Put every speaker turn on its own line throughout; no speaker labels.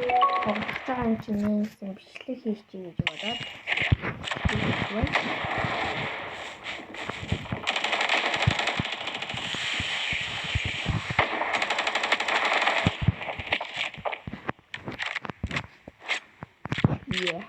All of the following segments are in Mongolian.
Тоглож байгаа юм чинь нээсэн бичлэг хийж чинь гэж бодоод Yeah.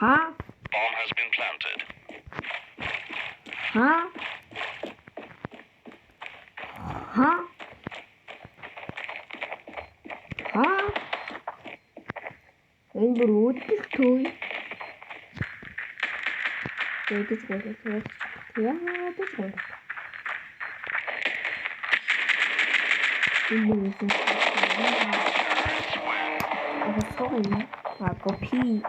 Huh?
Bomb has been planted.
Huh? Huh? Huh? Энэ бүр үүдэл түй. Үүдэж гоо. Яадаж гоо. Энэ sorry. Copy.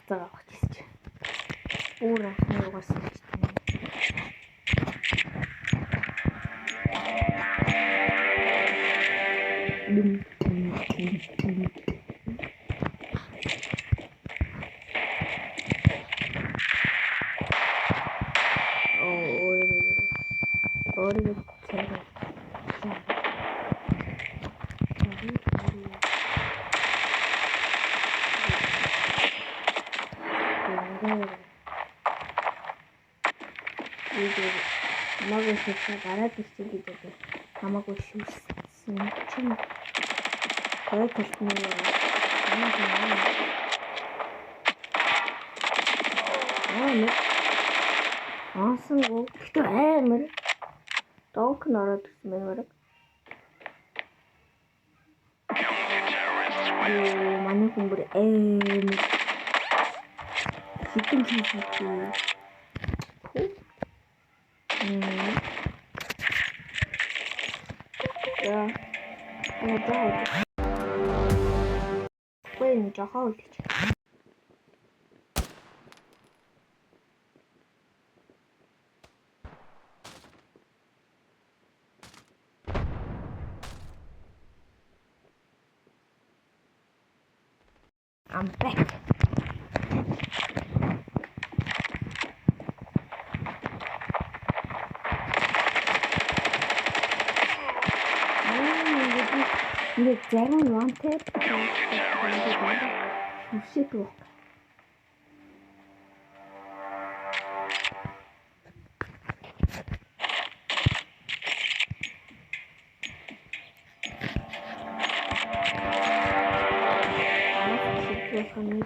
буцаага авах гэсэн. Өөр ахны угаас хэлж байна. Намайг хэлсэн гараад ирсэн гэж бодсон. Намайг шүүрсэн чинь гой толтны Асан гоо гэхдээ амар донк нороод ирсэн мээр. Манай хүн бүр амар хитэн хийсэн. Yeah. Wait, жахаа үлдэж. I'm back. Нэг зарим wanted шүсээд баг. Nie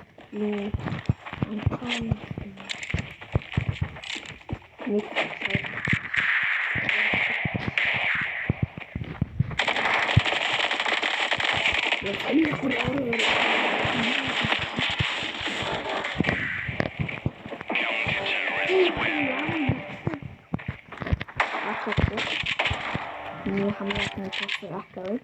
hamletne czasy aktualne.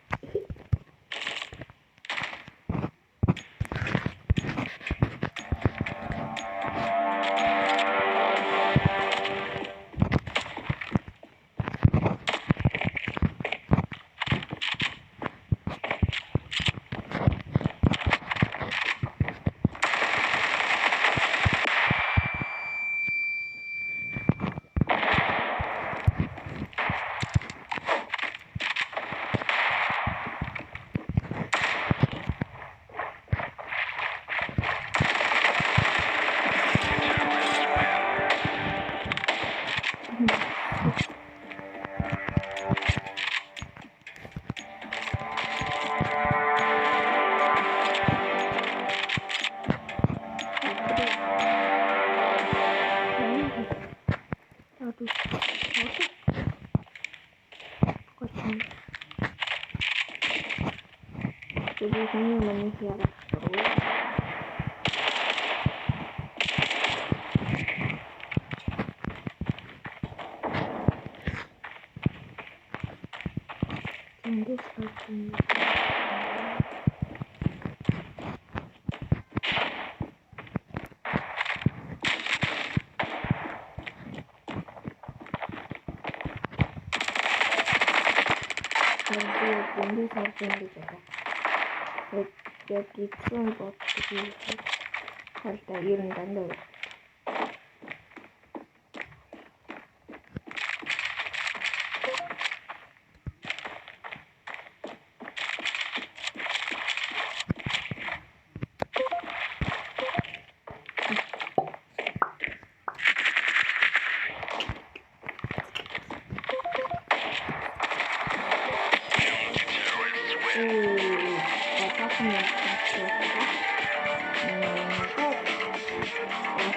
Jadi ini manusia terus. Ini seperti ini seperti juga. 여기 추운 것들이 살짝 이런다는 거.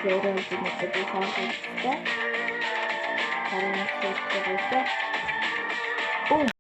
이런 분들도 하고 있어. 다른 수업도 있어.